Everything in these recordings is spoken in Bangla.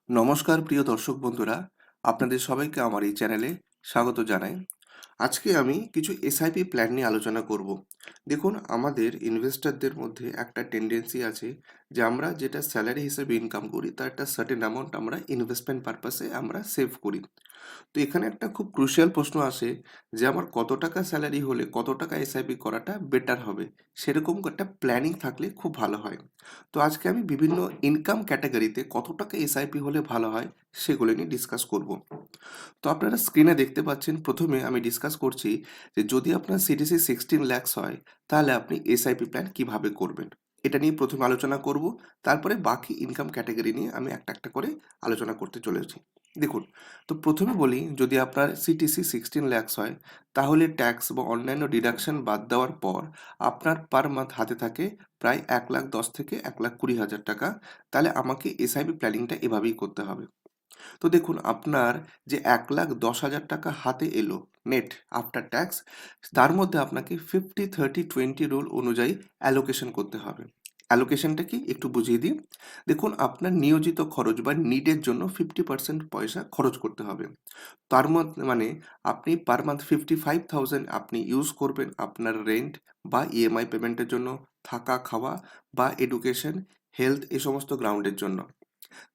নমস্কার প্রিয় দর্শক বন্ধুরা, আপনাদের সবাইকে আমার এই চ্যানেলে স্বাগত জানাই। আজকে আমি কিছু এসআইপি প্ল্যান নিয়ে আলোচনা করব। দেখুন, আমাদের ইনভেস্টরদের মধ্যে একটা টেন্ডেন্সি আছে যে আমরা যেটা স্যালারি হিসেবে ইনকাম করি তার একটা সার্টেন অ্যামাউন্ট আমরা ইনভেস্টমেন্ট পারপাসে আমরা সেভ করি। তো এখানে একটা খুব ক্রুশিয়াল প্রশ্ন আসে যে আমার কত টাকা স্যালারি হলে কত টাকা এসআইপি করাটা বেটার হবে, সেরকম একটা প্ল্যানিং থাকলে খুব ভালো হয়। তো আজকে আমি বিভিন্ন ইনকাম ক্যাটাগরিতে কত টাকা এসআইপি হলে ভালো হয় সেগুলো নিয়ে ডিসকাস করব। তো আপনারা স্ক্রিনে দেখতে পাচ্ছেন, প্রথমে আমি ডিসকাস করছি যে যদি আপনার সিটিসি 16 lakhs হয় তাহলে আপনি এসআইপি প্ল্যান কিভাবে করবেন, এটা নিয়ে প্রথমে আলোচনা করব। তারপরে বাকি ইনকাম ক্যাটাগরি নিয়ে আমি একটা একটা করে আলোচনা করতে চলেছি। দেখুন, তো প্রথমে বলি, যদি আপনার সিটিসি 16 lakhs হয় তাহলে ট্যাক্স বা অন্যান্য ডিডাকশন বাদ দেওয়ার পর আপনার পার মান্থ হাতে থাকে প্রায় 1,10,000 থেকে 1,20,000 টাকা। তাহলে আমাকে এসআইপি প্ল্যানিংটা এভাবেই করতে হবে। তো দেখুন, আপনার যে 1,10,000 টাকা হাতে এলো নেট আফটার ট্যাক্স, তার মধ্যে আপনাকে 50-30-20 রুল অনুযায়ী অ্যালোকেশন করতে হবে। অ্যালোকেশনটা কি একটু বুঝিয়ে দিই। দেখুন, আপনার নিয়োজিত খরচ বা নিডের জন্য 50% পয়সা খরচ করতে হবে। তার মধ্যে মানে আপনি পার মান্থ 55,000 আপনি ইউজ করবেন আপনার রেন্ট বা ইএমআই পেমেন্টের জন্য, থাকা খাওয়া বা এডুকেশন, হেলথ, এই সমস্ত গ্রাউন্ডের জন্য।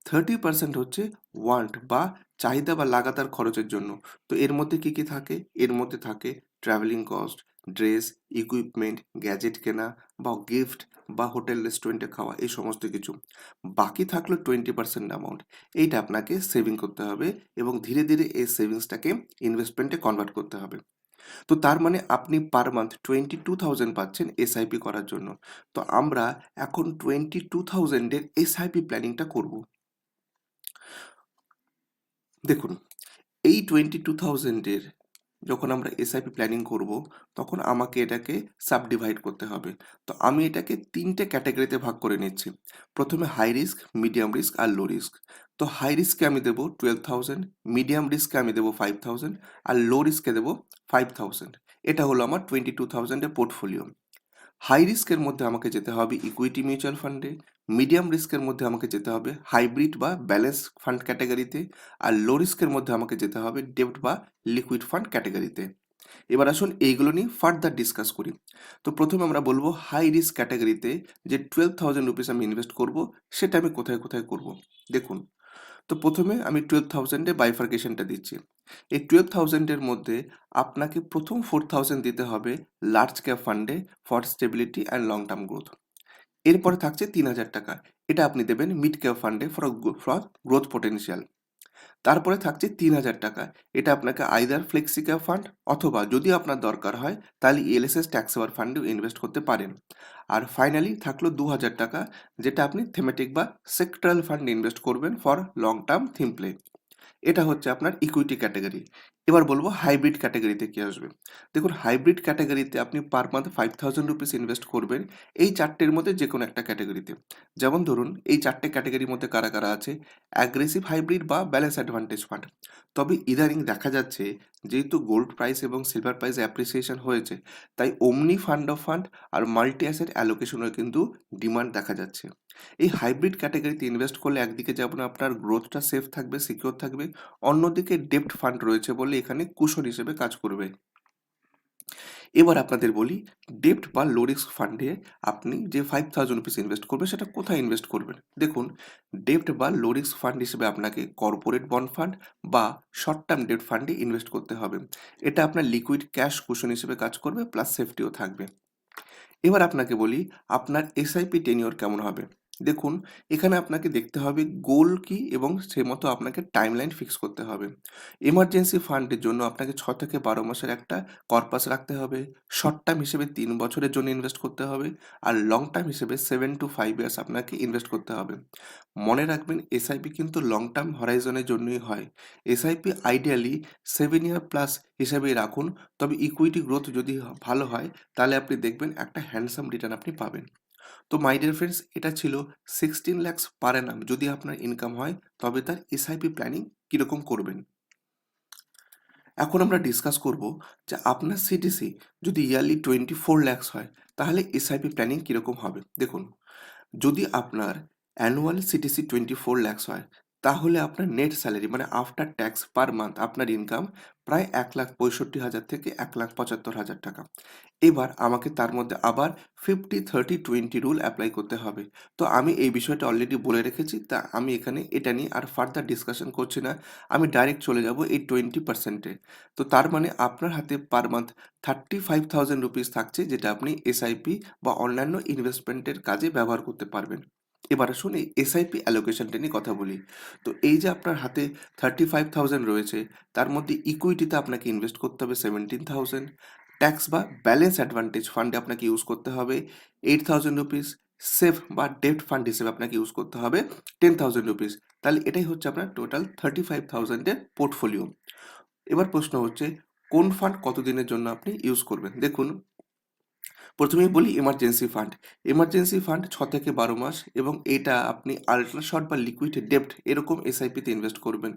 30% হচ্ছে ওয়ান্ট বা চাহিদা বা লাগাতার খরচের জন্য। তো এর মধ্যে কি কি থাকে? এর মধ্যে থাকে travelling cost, dress, equipment, gadget কেনা বা গিফট বা হোটেল রেস্টুরেন্টে খাওয়া, এই সমস্ত কিছু। বাকি থাকলো 20% অ্যামাউন্ট। এইটা আপনাকে সেভিং করতে হবে এবং ধীরে ধীরে এই সেভিংসটাকে ইনভেস্টমেন্টে কনভার্ট করতে হবে। তো তার মানে আপনি পার মান্থ 22,000 পাচ্ছেন এসআইপি করার জন্য। তো আমরা এখন 22,000 এর এসআইপি প্ল্যানিংটা করব। দেখুন, এই 22,000 এর যখন আমরা এসআইপি প্ল্যানিং করব, তখন আমাকে এটাকে সাবডিভাইড করতে হবে। তো আমি এটাকে 3টে ক্যাটাগরিতে ভাগ করে নিচ্ছি। প্রথমে হাই রিস্ক, মিডিয়াম রিস্ক আর লো রিস্ক। তো হাই রিস্কে আমি দেবো 12,000, মিডিয়াম রিস্কে আমি দেবো 5,000 আর লো রিস্কে দেবো 5,000। এটা হলো আমার 22,000 এর পোর্টফোলিও। হাই রিস্কের মধ্যে আমাকে যেতে হবে ইকুইটি মিউচুয়াল ফান্ডে, মিডিয়াম রিস্কের মধ্যে আমাকে যেতে হবে হাইব্রিড বা ব্যালেন্স ফান্ড ক্যাটাগরিতে, আর লো রিস্কের মধ্যে আমাকে যেতে হবে ডেব্ট বা লিকুইড ফান্ড ক্যাটাগরিতে। এবার আসুন এইগুলো নিয়ে ফার্দার ডিসকাস করি। তো প্রথমে আমরা বলবো হাই রিস্ক ক্যাটাগরিতে যে 12,000 রুপিস আমি ইনভেস্ট করব, সেটা আমি কোথায় কোথায় করব। দেখুন, তো প্রথমে আমি 12,000 বাইফার্কেশনটা দিচ্ছি। এই 12,000 মধ্যে আপনাকে প্রথম 4,000 দিতে হবে লার্জ ক্যাপ ফান্ডে for stability and long term growth. এরপরে থাকছে 3,000 টাকা, এটা আপনি দেবেন মিড ক্যাপ ফান্ডে ফর গ্রোথ পোটেনশিয়াল। তারপরে থাকছে 3,000 টাকা, এটা আপনাকে আইদার ফ্লেক্সি ক্যাপ ফান্ড অথবা যদি আপনার দরকার হয় তাহলে ইএলএসএস ট্যাক্স সেভার ফান্ডেও ইনভেস্ট করতে পারেন। আর ফাইনালি থাকলো 2,000 টাকা, যেটা আপনি থেমেটিক বা সেক্টরাল ফান্ড ইনভেস্ট করবেন for long term theme play. এটা হচ্ছে আপনার ইকুইটি ক্যাটাগরি। এবার বলবো হাইব্রিড ক্যাটাগরিতে কি আসবে। দেখুন, হাইব্রিড ক্যাটাগরিতে আপনি পার মান্থ 5,000 রুপিস ইনভেস্ট করবেন এই চারটের মধ্যে যে কোনো একটা ক্যাটাগরিতে। যেমন ধরুন, এই চারটে ক্যাটাগরির মধ্যে কারা কারা আছে: অ্যাগ্রেসিভ হাইব্রিড বা ব্যালেন্স অ্যাডভান্টেজ ফান্ড। তবে ইদানিং দেখা যাচ্ছে, যেহেতু গোল্ড প্রাইস এবং সিলভার প্রাইস অ্যাপ্রিসিয়েশন হয়েছে, তাই ওমনি ফান্ড অফ ফান্ড আর মাল্টি অ্যাসেট অ্যালোকেশনের কিন্তু ডিমান্ড দেখা যাচ্ছে। এই হাইব্রিড ক্যাটাগরিতে ইনভেস্ট করলে একদিকে যেমন আপনার গ্রোথটা সেফ থাকবে, সিকিউর থাকবে, অন্যদিকে ডেপ্ট ফান্ড রয়েছে বলে এখানে কুশন হিসেবে কাজ করবে। এবার আপনাদের বলি, ডেপ্ট বা লো রিস্ক ফান্ডে আপনি যে 5,000 রুপিস ইনভেস্ট করবেন সেটা কোথায় ইনভেস্ট করবেন। দেখুন, ডেপ্ট বা লো রিস্ক ফান্ড হিসেবে আপনাকে কর্পোরেট বন্ড ফান্ড বা শর্ট টার্ম ডেপ্ট ফান্ডে ইনভেস্ট করতে হবে। এটা আপনার লিকুইড ক্যাশ কুশন হিসেবে কাজ করবে, প্লাস সেফটিও থাকবে। এবার আপনাকে বলি, আপনার এসআইপি টেনিওর কেমন হবে। দেখুন, এখানে আপনাকে দেখতে হবে গোল কি এবং সেই মতো আপনাকে টাইমলাইন ফিক্স করতে হবে। এমার্জেন্সি ফান্ডের জন্য আপনাকে 6 থেকে 12 মাসের একটা কর্পাস রাখতে হবে। শর্ট টার্ম হিসেবে 3 বছরের জন্য ইনভেস্ট করতে হবে। আর লং টার্ম হিসেবে 7 to 5 ইয়ার্স আপনাকে ইনভেস্ট করতে হবে। মনে রাখবেন, এসআইপি কিন্তু লং টার্ম হরাইজনের জন্যই হয়। এসআইপি আইডিয়ালি 7 ইয়ার প্লাস হিসেবেই রাখুন। তবে ইকুইটি গ্রোথ যদি ভালো হয় তাহলে আপনি দেখবেন একটা হ্যান্ডসাম রিটার্ন আপনি পাবেন। তো মাই ডিয়ার ফ্রেন্ডস, এটা ছিল 16 lakhs পার অ্যানাম যদি আপনার ইনকাম হয় তবে তার এসআইপি প্ল্যানিং কীরকম করবেন। এখন আমরা ডিসকাস করব যে আপনার সিটিসি যদি ইয়ারলি 24 lakhs হয় তাহলে এসআইপি প্ল্যানিং কীরকম হবে। দেখুন, যদি আপনার অ্যানুয়াল সিটিসি 24 lakhs হয় তাহলে আপনার নেট স্যালারি মানে আফটার ট্যাক্স পার মান্থ আপনার ইনকাম প্রায় 1,65,000 থেকে 1,75,000 টাকা। এবার আমাকে তার মধ্যে আবার 50-30-20 রুল অ্যাপ্লাই করতে হবে। তো আমি এই বিষয়টা অলরেডি বলে রেখেছি, তা আমি এখানে এটা নিয়ে আর ফার্দার ডিসকাশন করছি না। আমি ডাইরেক্ট চলে যাব এই 20% এ। তো তার মানে আপনার হাতে পার মান্থ 35,000 রুপিস থাকছে, যেটা আপনি এসআইপি বা অন্যান্য ইনভেস্টমেন্টের কাজে ব্যবহার করতে পারবেন। এবার আসুন এই এসআইপি অ্যালোকেশনটা নিয়ে কথা বলি। তো এই যে আপনার হাতে 35,000 রয়েছে, তার মধ্যে ইকুইটিতে আপনাকে ইনভেস্ট করতে হবে 17,000, ট্যাক্স বা ব্যালেন্স অ্যাডভান্টেজ ফান্ডে আপনাকে ইউজ করতে হবে 8,000 রুপিস, সেফ বা ডেট ফান্ড হিসেবে আপনাকে ইউজ করতে হবে 10,000 রুপিস। তাহলে এটাই হচ্ছে আপনার টোটাল 35,000 এর পোর্টফোলিও। এবার প্রশ্ন হচ্ছে কোন ফান্ড কতদিনের জন্য আপনি ইউজ করবেন। দেখুন, প্রথমেই বলি এমার্জেন্সি ফান্ড। এমার্জেন্সি ফান্ড 6 থেকে 12 মাস, এবং এটা আপনি আল্ট্রা শর্ট বা লিকুইড ডেপ্ট এরকম এসআইপিতে ইনভেস্ট করবেন।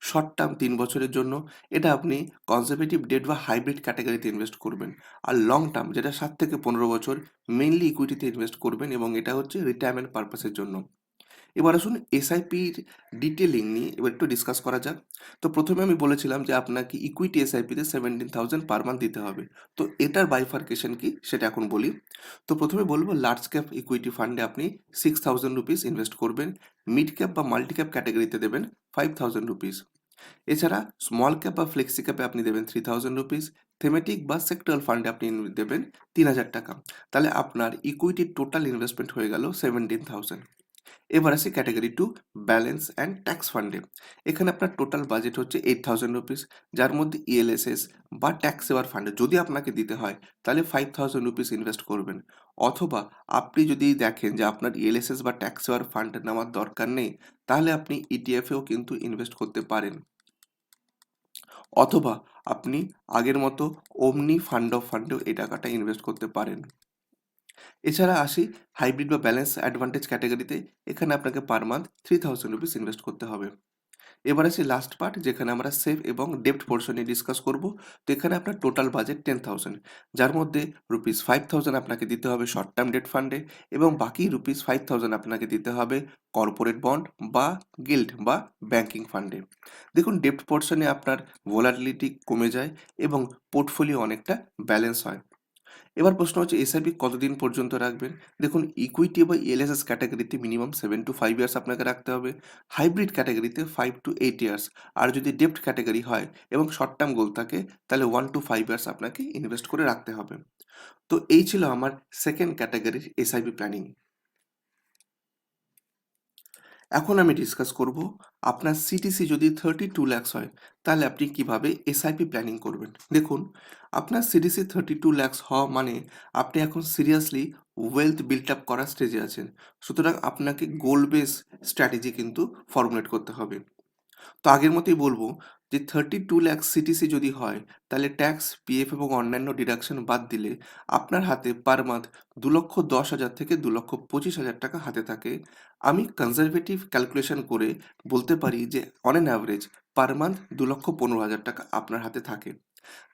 শর্ট টার্ম 3 বছরের জন্য এটা আপনি কনজারভেটিভ ডেট বা হাইব্রিড ক্যাটাগরিতে ইনভেস্ট করবেন। আর লং টার্ম যেটা 7 থেকে 15 বছর মেইনলি ইকুইটিতে ইনভেস্ট করবেন, এবং এটা হচ্ছে রিটায়ারমেন্ট পারপাসের জন্য। এবার আসুন এসআইপির ডিটেলিং নিয়ে এবার একটু ডিসকাস করা যাক। তো প্রথমে আমি বলেছিলাম যে আপনাকে ইকুইটি এসআইপিতে 17,000 পার মান্থ দিতে হবে। তো এটার বাইফার্কেশন কি সেটা এখন বলি। তো প্রথমে বলবো লার্জ ক্যাপ ইকুইটি ফান্ডে আপনি 6,000 রুপিস ইনভেস্ট করবেন। মিড ক্যাপ বা মাল্টি ক্যাপ ক্যাটাগরিতে দেবেন 5,000 রুপিস। এছাড়া স্মল ক্যাপ বা ফ্লেক্সি ক্যাপে আপনি দেবেন 3,000 রুপিস। থেমেটিক বা সেক্টরাল ফান্ডে আপনি দেবেন 3,000 টাকা। তাহলে আপনার ইকুইটির টোটাল ইনভেস্টমেন্ট হয়ে গেল 17,000। এবার আসি category to balance and tax ফান্ডে। এখানে আপনার টোটাল বাজেট হচ্ছে 8,000 রুপিস, যার মধ্যে ইএলএসএস বা ট্যাক্স সেভার ফান্ডে যদি আপনাকে দিতে হয় তাহলে 5,000 রুপিস ইনভেস্ট করবেন। অথবা আপনি যদি দেখেন যে আপনার ইএলএসএস বা ট্যাক্স সেভার ফান্ড নেওয়ার দরকার নেই, তাহলে আপনি ইটিএফেও কিন্তু ইনভেস্ট করতে পারেন। অথবা আপনি আগের মতো ওমনি ফান্ড অফ ফান্ডেও এই টাকাটা ইনভেস্ট করতে পারেন। এছাড়া আসি হাইব্রিড বা ব্যালেন্স অ্যাডভান্টেজ ক্যাটাগরিতে। এখানে আপনাকে পার মান্থ 3,000 রুপিস ইনভেস্ট করতে হবে। এবার আসি লাস্ট পার্ট, যেখানে আমরা সেভ এবং ডেপ্ট পোর্শন নিয়ে ডিসকাস করব। তো এখানে আপনার টোটাল বাজেট 10,000, যার মধ্যে রুপিস 5,000 আপনাকে দিতে হবে শর্ট টার্ম ডেট ফান্ডে, এবং বাকি রুপিস 5,000 আপনাকে দিতে হবে কর্পোরেট বন্ড বা গিল্ড বা ব্যাংকিং ফান্ডে। দেখুন, ডেপ্ট পোর্শনে আপনার ভোলাটিলিটি কমে যায় এবং পোর্টফোলিও অনেকটা ব্যালেন্স হয়। এবার প্রশ্ন হচ্ছে এসআইপি কতদিন পর্যন্ত রাখবেন। দেখুন, ইকুইটি বা ইএলএসএস ক্যাটাগরিতে মিনিমাম 7 to 5 ইয়ার্স আপনাকে রাখতে হবে। হাইব্রিড ক্যাটাগরিতে 5 to 8 ইয়ার্স। আর যদি ডেপ্ট ক্যাটাগরি হয় এবং শর্ট টার্ম গোল থাকে, তাহলে 1 to 5 ইয়ার্স আপনাকে ইনভেস্ট করে রাখতে হবে। তো এই ছিল আমার সেকেন্ড ক্যাটাগরির এসআইপি প্ল্যানিং। এখন আমি ডিসকাস করব আপনার সিটিসি যদি 32 lakhs হয়, তাহলে আপনি কিভাবে এসআইপি প্ল্যানিং করবেন। দেখুন, আপনার সিটিসি 32 lakhs হওয়া মানে আপনি এখন সিরিয়াসলি ওয়েলথ বিল্ট আপ করার স্টেজে আছেন। সুতরাং আপনাকে গোল বেস স্ট্র্যাটেজি কিন্তু ফর্মুলেট করতে হবে। তো আগের মতোই বলবো যে 32 lakhs সিটিসি যদি হয়, তাহলে ট্যাক্স, পিএফ এবং অন্যান্য ডিডাকশন বাদ দিলে আপনার হাতে পার মান্থ 2,10,000 থেকে 2,25,000 টাকা হাতে থাকে। আমি কনজারভেটিভ ক্যালকুলেশন করে বলতে পারি যে on an average per month 2,15,000 টাকা আপনার হাতে থাকে।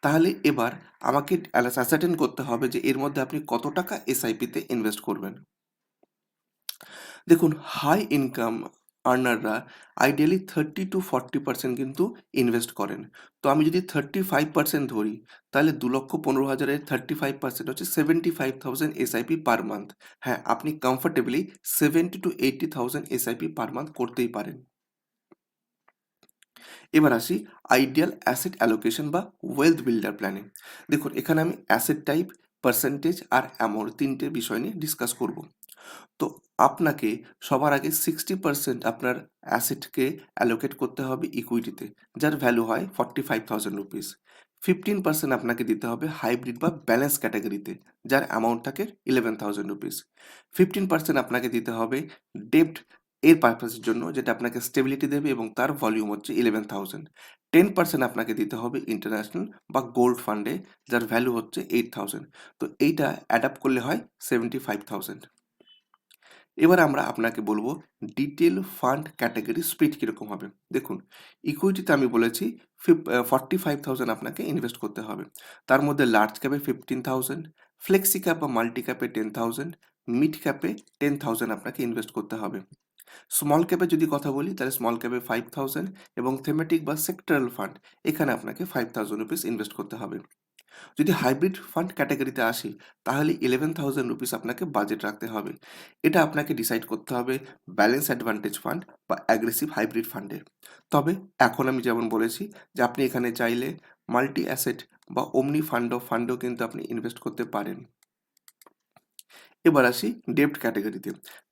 তাহলে এবার আমাকে অ্যাসার্টেন করতে হবে যে এর মধ্যে আপনি কত টাকা এসআইপিতে ইনভেস্ট করবেন। দেখুন, হাই ইনকাম আর্নাররা আইডিয়ালি 30 to 40% কিন্তু ইনভেস্ট করেন। তো আমি যদি 35% ধরি, তাহলে 2,15,000-এর 35% হচ্ছে 75,000 এসআইপি পার মান্থ। হ্যাঁ, আপনি comfortably 70 to 80,000 SIP per month করতেই পারেন। এবার আসি আইডিয়াল অ্যাসেট অ্যালোকেশন বা ওয়েলথ বিল্ডার প্ল্যানে। দেখুন, এখানে আমি অ্যাসেট টাইপ, পার্সেন্টেজ আর অ্যামাউন্ট তিনটে বিষয় নিয়ে ডিসকাস করব। তো আপনাকে সবার আগে 60% আপনার অ্যাসেটকে অ্যালোকেট করতে হবে ইকুইটিতে, যার ভ্যালু হয় 45,000 রুপিস। 15% আপনাকে দিতে হবে হাইব্রিড বা ব্যালেন্স ক্যাটাগরিতে, যার অ্যামাউন্ট থাকে 11,000 রুপিস। 15% আপনাকে দিতে হবে ডেপ্ট এর পারপাসের জন্য, যেটা আপনাকে স্টেবিলিটি দেবে এবং তার ভলিউম হচ্ছে 11,000। 10% আপনাকে দিতে হবে ইন্টারন্যাশনাল বা গোল্ড ফান্ডে, যার ভ্যালু হচ্ছে 8,000। তো এইটা অ্যাড আপ করলে হয় 75,000। এবার আমরা আপনাকে বলবো ডিটেল ফান্ড ক্যাটাগরি স্প্লিট কীরকম হবে। দেখুন, ইকুইটিতে আমি বলেছি 45,000 আপনাকে ইনভেস্ট করতে হবে। তার মধ্যে লার্জ ক্যাপে 15,000, ফ্লেক্সি ক্যাপ বা মাল্টি ক্যাপে 10,000, মিড ক্যাপে 10,000 আপনাকে ইনভেস্ট করতে হবে। স্মল ক্যাপে যদি কথা বলি তাহলে স্মল ক্যাপে 5,000 এবং থেমেটিক বা সেক্টরাল ফান্ড এখানে আপনাকে 5,000 রুপিস ইনভেস্ট করতে হবে। যদি হাইব্রিড ফান্ড ক্যাটাগরিতে আসি তাহলে 11,000 রুপিস আপনাকে বাজেট রাখতে হবে। এটা আপনাকে ডিসাইড করতে হবে ব্যালেন্স অ্যাডভান্টেজ ফান্ড বা অ্যাগ্রেসিভ হাইব্রিড ফান্ডে। তবে এখন আমি যেমন বলেছি যে আপনি এখানে চাইলে মাল্টি অ্যাসেট বা ওমনি ফান্ডও কিন্তু আপনি ইনভেস্ট করতে পারেন। এবার আসি ডেপ্ট ক্যাটাগরিতে।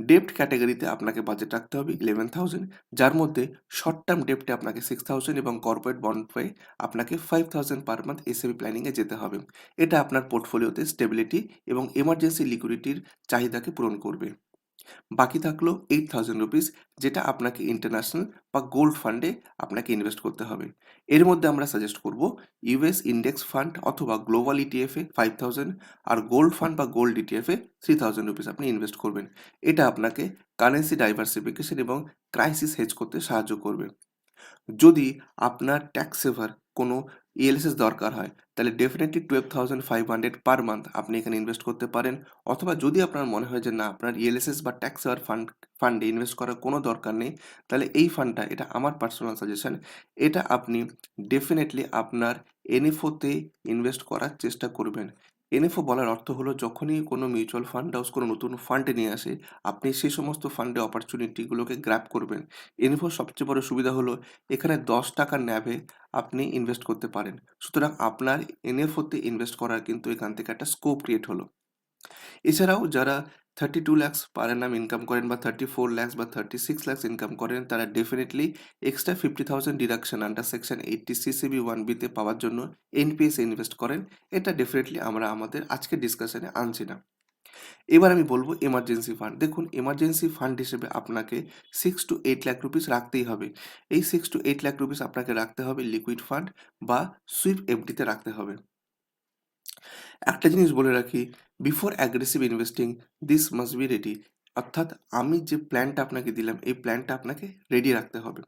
ডেপ্ট ক্যাটাগরিতে আপনাকে বাজেট রাখতে হবে 11,000, যার মধ্যে শর্ট টার্ম ডেপ্টে আপনাকে 6,000 এবং কর্পোরেট বন্ডে আপনাকে 5,000 পার মান্থ এসআইপি প্ল্যানিংয়ে যেতে হবে। এটা আপনার পোর্টফোলিওতে স্টেবিলিটি এবং এমার্জেন্সি লিকুইডিটির চাহিদাকে পূরণ করবে। বাকি থাকলো 8,000 রুপিস, যেটা আপনাকে ইন্টারন্যাশনাল বা গোল্ড ফান্ডে আপনাকে ইনভেস্ট করতে হবে। এর মধ্যে আমরা সাজেস্ট করব ইউএস ইন্ডেক্স ফান্ড অথবা গ্লোবাল ইটিএফে 5,000 আর গোল্ড ফান্ড বা গোল্ড ইটিএফে 3,000 রুপিস আপনি ইনভেস্ট করবেন। এটা আপনাকে কারেন্সি ডাইভার্সিফিকেশন এবং ক্রাইসিস হেজ করতে সাহায্য করবে। যদি আপনার ট্যাক্স সেভার কোনো ইএলএসএস দরকার হয় তাহলে ডেফিনেটলি 12,500 পার মান্থ আপনি এখানে ইনভেস্ট করতে পারেন। অথবা যদি আপনার মনে হয় যে না আপনার ইএলএসএস বা ট্যাক্স সেভার ফান্ডে ইনভেস্ট করার কোনো দরকার নেই, তাহলে এই ফান্ডটা, এটা আমার পার্সোনাল সাজেশন, এটা আপনি ডেফিনেটলি আপনার এনএফওতে ইনভেস্ট করার চেষ্টা করবেন। এনএফও বলার অর্থ হলো যখনই কোনো মিউচুয়াল ফান্ড হাউস কোনো নতুন ফান্ডে নিয়ে আসে আপনি সেই সমস্ত ফান্ডে অপরচুনিটিগুলোকে গ্র্যাব করবেন। এনএফওর সবচেয়ে বড় সুবিধা হলো এখানে 10 টাকার ন্যাভে আপনি ইনভেস্ট করতে পারেন। সুতরাং আপনার এনএফওতে ইনভেস্ট করার কিন্তু এখান থেকে একটা স্কোপ ক্রিয়েট হলো। এছাড়াও যারা 32 lakhs পার অ্যানাম ইনকাম করেন বা 34 lakhs বা 36 lakhs ইনকাম করেন তারা definitely extra 50,000 deduction under section 80 CCB 1B তে পাওয়ার জন্য এনপিএস এ ইনভেস্ট করেন। এটা ডেফিনেটলি আমরা আমাদের আজকের ডিসকাশনে আনছি না। এবার আমি বলবো এমার্জেন্সি ফান্ড। দেখুন এমার্জেন্সি ফান্ড হিসেবে আপনাকে 6 to 8 লাখ রুপিস রাখতেই হবে। এই 6 to 8 লাখ রুপিস আপনাকে রাখতে হবে লিকুইড ফান্ড বা সুইপ এফডিতে রাখতে হবে। একটা জিনিস বলে রাখি, before aggressive investing this must be ready. অর্থাৎ আমি যে প্ল্যানটা আপনাকে দিলাম এই প্ল্যানটা আপনাকে রেডি রাখতে হবে।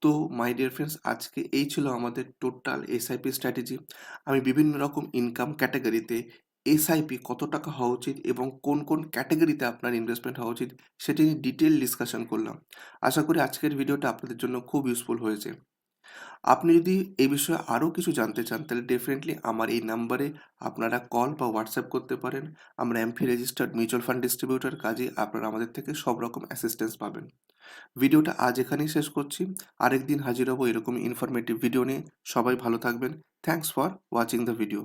তো মাই ডিয়ার ফ্রেন্ডস, আজকে এই ছিল আমাদের টোটাল এসআইপি স্ট্র্যাটেজি। আমি বিভিন্ন রকম ইনকাম ক্যাটাগরিতে এসআইপি কত টাকা হওয়া উচিত এবং কোন কোন ক্যাটাগরিতে আপনার ইনভেস্টমেন্ট হওয়া উচিত সেটি নিয়ে ডিটেল ডিসকাশন করলাম। আশা করি আজকের ভিডিওটা আপনাদের জন্য খুব ইউজফুল হয়েছে। আপনি যদি এই বিষয়ে আরও কিছু জানতে চান তাহলে ডেফিনেটলি আমার এই নাম্বারে আপনারা কল বা হোয়াটসঅ্যাপ করতে পারেন। আমরা AMFI registered mutual fund distributor, কাজে আপনারা আমাদের থেকে সব রকম অ্যাসিস্ট্যান্স পাবেন। ভিডিওটা আজ এখানেই শেষ করছি। আরেকদিন হাজির হব এরকম ইনফরমেটিভ ভিডিও নিয়ে। সবাই ভালো থাকবেন। Thanks for watching the video.